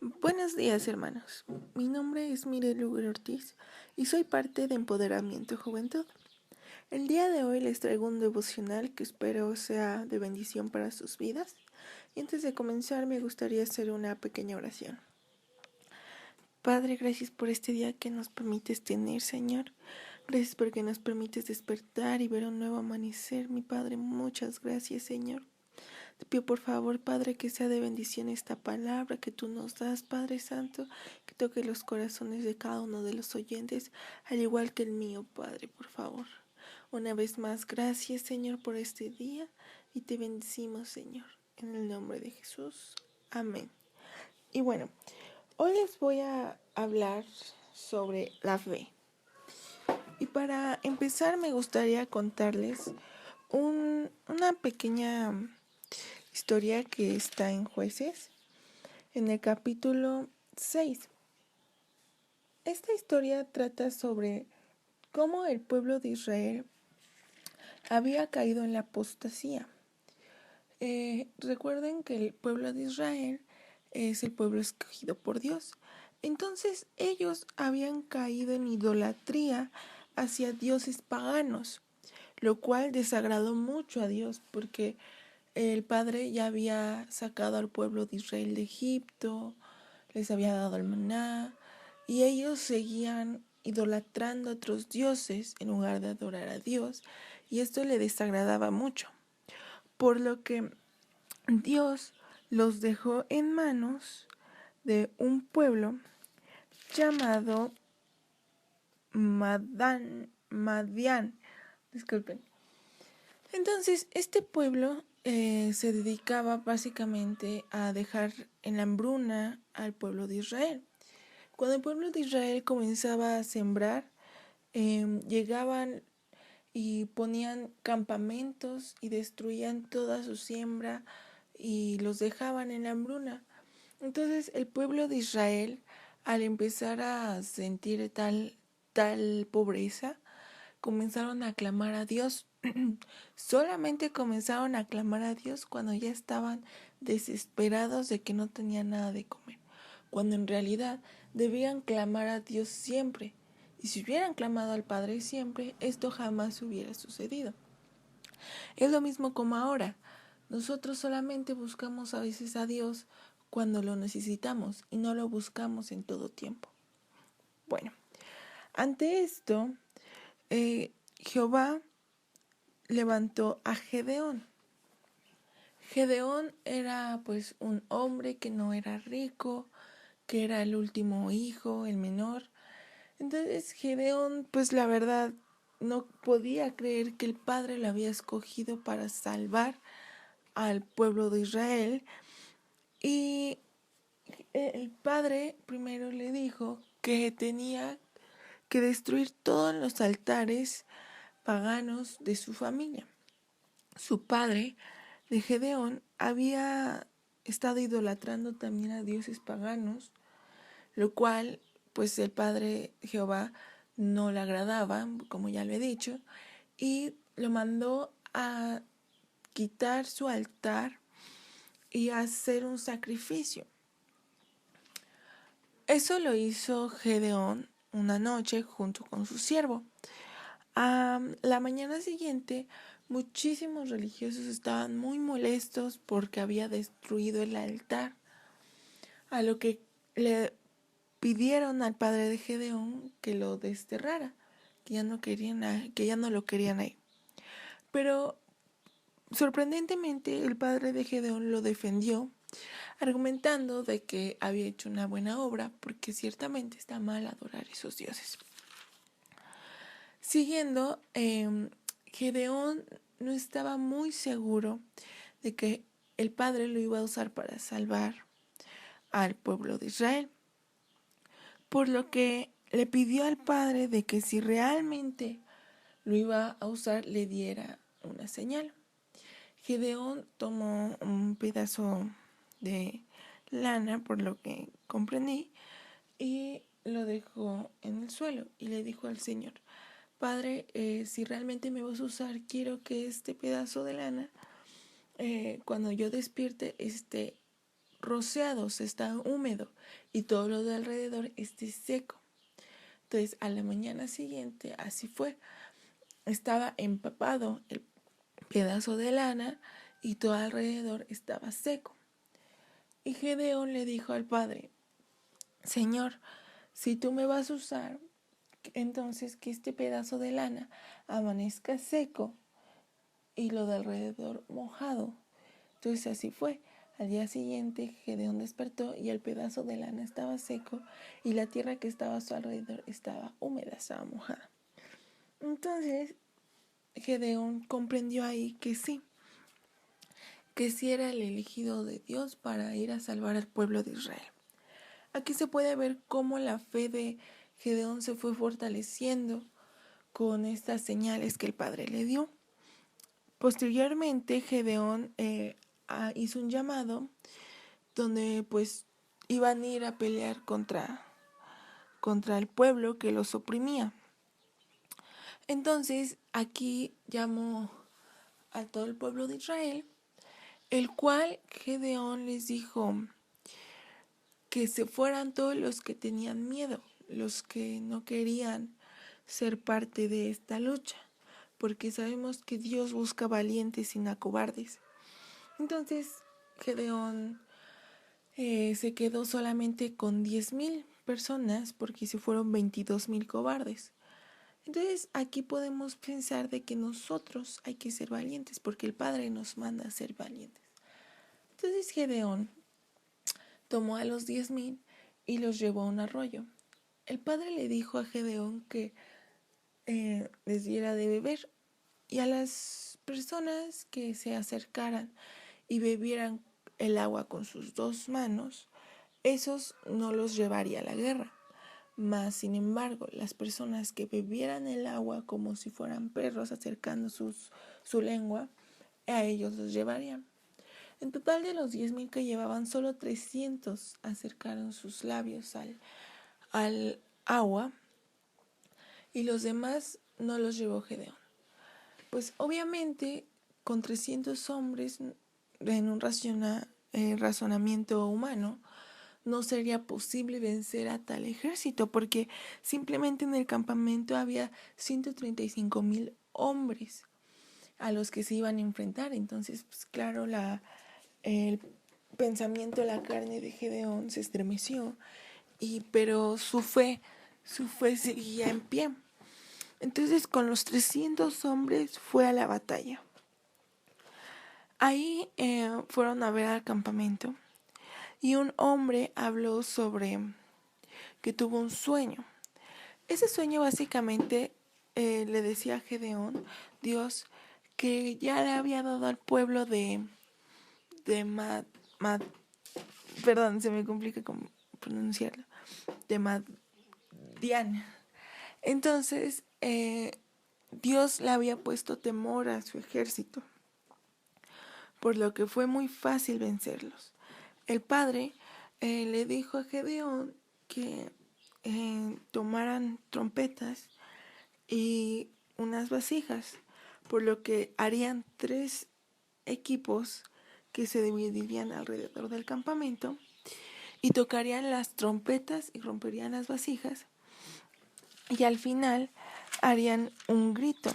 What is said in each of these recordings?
Buenos días, hermanos. Mi nombre es Mirel Lugar Ortiz y soy parte de Empoderamiento Juventud. El día de hoy les traigo un devocional que espero sea de bendición para sus vidas. Y antes de comenzar me gustaría hacer una pequeña oración. Padre, gracias por este día que nos permites tener, Señor. Gracias porque nos permites despertar y ver un nuevo amanecer, mi Padre. Muchas gracias, Señor. Te pido por favor, Padre, que sea de bendición esta palabra que tú nos das, Padre Santo, que toque los corazones de cada uno de los oyentes, al igual que el mío, Padre, por favor. Una vez más, gracias, Señor, por este día y te bendecimos, Señor, en el nombre de Jesús. Amén. Y bueno, hoy les voy a hablar sobre la fe. Y para empezar me gustaría contarles una pequeña historia que está en Jueces, en el capítulo 6. Esta historia trata sobre cómo el pueblo de Israel había caído en la apostasía. Recuerden que el pueblo de Israel es el pueblo escogido por Dios. Entonces ellos habían caído en idolatría hacia dioses paganos, lo cual desagradó mucho a Dios porque el Padre ya había sacado al pueblo de Israel de Egipto, les había dado el maná, y ellos seguían idolatrando a otros dioses en lugar de adorar a Dios, y esto le desagradaba mucho. Por lo que Dios los dejó en manos de un pueblo llamado Madián. Disculpen. Entonces, este pueblo se dedicaba básicamente a dejar en la hambruna al pueblo de Israel. Cuando el pueblo de Israel comenzaba a sembrar, llegaban y ponían campamentos y destruían toda su siembra y los dejaban en la hambruna. Entonces el pueblo de Israel, al empezar a sentir tal pobreza, comenzaron a clamar a Dios. Solamente comenzaron a clamar a Dios cuando ya estaban desesperados de que no tenían nada de comer, cuando en realidad debían clamar a Dios siempre. Y si hubieran clamado al Padre siempre, esto jamás hubiera sucedido. Es lo mismo como ahora. Nosotros solamente buscamos a veces a Dios cuando lo necesitamos y no lo buscamos en todo tiempo. Bueno, ante esto, Jehová levantó a Gedeón. Gedeón era pues un hombre que no era rico, que era el último hijo, el menor. Entonces Gedeón pues la verdad no podía creer que el Padre lo había escogido para salvar al pueblo de Israel. Y el Padre primero le dijo que tenía que destruir todos los altares paganos de su familia. Su padre de Gedeón había estado idolatrando también a dioses paganos, lo cual pues el padre Jehová no le agradaba, como ya lo he dicho, y lo mandó a quitar su altar y a hacer un sacrificio. Eso lo hizo Gedeón una noche junto con su siervo. A la mañana siguiente, muchísimos religiosos estaban muy molestos porque había destruido el altar, a lo que le pidieron al padre de Gedeón que lo desterrara, que ya no lo querían ahí. Pero sorprendentemente el padre de Gedeón lo defendió, argumentando de que había hecho una buena obra porque ciertamente está mal adorar a esos dioses. Siguiendo, Gedeón no estaba muy seguro de que el Padre lo iba a usar para salvar al pueblo de Israel, por lo que le pidió al Padre de que si realmente lo iba a usar, le diera una señal. Gedeón tomó un pedazo de lana, por lo que comprendí, y lo dejó en el suelo y le dijo al Señor: Padre, si realmente me vas a usar, quiero que este pedazo de lana, cuando yo despierte, esté rociados, está húmedo y todo lo de alrededor esté seco. Entonces a la mañana siguiente así fue. Estaba empapado el pedazo de lana y todo alrededor estaba seco. Y Gedeón le dijo al padre: Señor, si tú me vas a usar, entonces que este pedazo de lana amanezca seco y lo de alrededor mojado. Entonces así fue. Al día siguiente Gedeón despertó y el pedazo de lana estaba seco y la tierra que estaba a su alrededor estaba húmeda, estaba mojada. Entonces Gedeón comprendió ahí que sí era el elegido de Dios para ir a salvar al pueblo de Israel. Aquí se puede ver cómo la fe de Gedeón se fue fortaleciendo con estas señales que el Padre le dio. Posteriormente Gedeón hizo un llamado donde pues iban a ir a pelear contra el pueblo que los oprimía. Entonces aquí llamó a todo el pueblo de Israel, el cual Gedeón les dijo que se fueran todos los que tenían miedo, los que no querían ser parte de esta lucha, porque sabemos que Dios busca valientes y no cobardes. Entonces Gedeón se quedó solamente con 10,000 personas porque se fueron 22,000 cobardes. Entonces aquí podemos pensar de que nosotros hay que ser valientes porque el Padre nos manda a ser valientes. Entonces Gedeón tomó a los 10,000 y los llevó a un arroyo. El Padre le dijo a Gedeón que les diera de beber y a las personas que se acercaran y bebieran el agua con sus 2 manos, esos no los llevaría a la guerra. Mas, sin embargo, las personas que bebieran el agua como si fueran perros acercando su lengua, a ellos los llevarían. En total de los 10,000 que llevaban, solo 300 acercaron sus labios al agua y los demás no los llevó Gedeón. Pues obviamente con 300 hombres en un razonamiento humano no sería posible vencer a tal ejército porque simplemente en el campamento había 135,000 hombres a los que se iban a enfrentar. Entonces, pues claro, el pensamiento, la carne de Gedeón se estremeció, pero su fe seguía en pie. Entonces con los 300 hombres fue a la batalla. Ahí fueron a ver al campamento y un hombre habló sobre que tuvo un sueño. Ese sueño básicamente le decía a Gedeón, Dios, que ya le había dado al pueblo de perdón, se me complica con pronunciarlo, de Madián. Entonces, Dios le había puesto temor a su ejército, por lo que fue muy fácil vencerlos. El padre le dijo a Gedeón que tomaran trompetas y unas vasijas, por lo que harían 3 equipos que se dividirían alrededor del campamento y tocarían las trompetas y romperían las vasijas y al final harían un grito.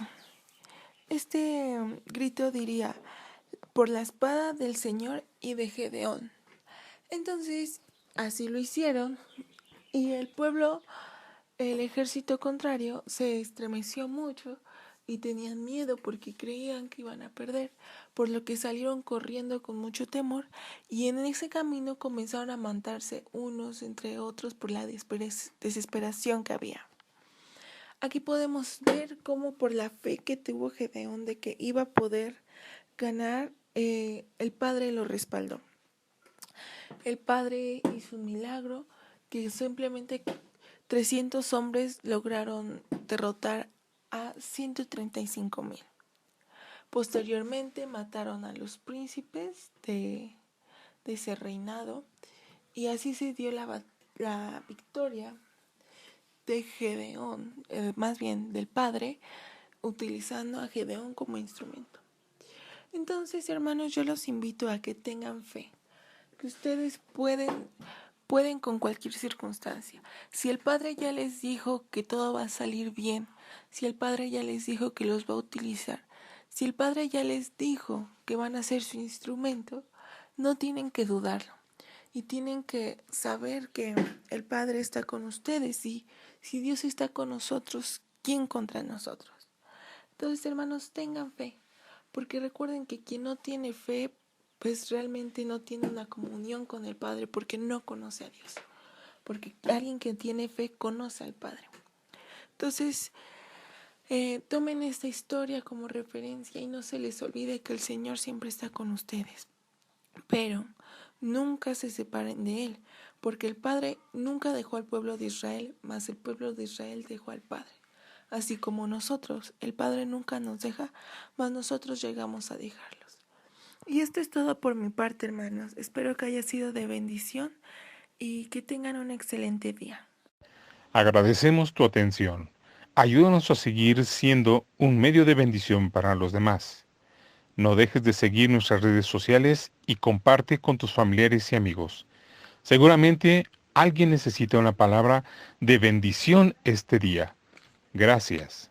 Este grito diría: por la espada del Señor y de Gedeón. Entonces así lo hicieron y el pueblo, el ejército contrario, se estremeció mucho y tenían miedo porque creían que iban a perder, por lo que salieron corriendo con mucho temor y en ese camino comenzaron a matarse unos entre otros por la desesperación que había. Aquí podemos ver cómo por la fe que tuvo Gedeón de que iba a poder ganar, el Padre lo respaldó. El Padre hizo un milagro que simplemente 300 hombres lograron derrotar a 135,000. Posteriormente mataron a los príncipes de ese reinado y así se dio la victoria de Gedeón, más bien del Padre, utilizando a Gedeón como instrumento. Entonces, hermanos, yo los invito a que tengan fe. que ustedes pueden con cualquier circunstancia. Si el Padre ya les dijo que todo va a salir bien, si el Padre ya les dijo que los va a utilizar, si el Padre ya les dijo que van a ser su instrumento, no tienen que dudarlo. Y tienen que saber que el Padre está con ustedes, y si Dios está con nosotros, ¿quién contra nosotros? Entonces, hermanos, tengan fe, porque recuerden que quien no tiene fe, pues realmente no tiene una comunión con el Padre, porque no conoce a Dios. Porque alguien que tiene fe conoce al Padre. Entonces, tomen esta historia como referencia y no se les olvide que el Señor siempre está con ustedes. Pero nunca se separen de Él, porque el Padre nunca dejó al pueblo de Israel, mas el pueblo de Israel dejó al Padre. Así como nosotros, el Padre nunca nos deja, mas nosotros llegamos a dejarlos. Y esto es todo por mi parte, hermanos. Espero que haya sido de bendición y que tengan un excelente día. Agradecemos tu atención. Ayúdanos a seguir siendo un medio de bendición para los demás. No dejes de seguir nuestras redes sociales y comparte con tus familiares y amigos. Seguramente alguien necesita una palabra de bendición este día. Gracias.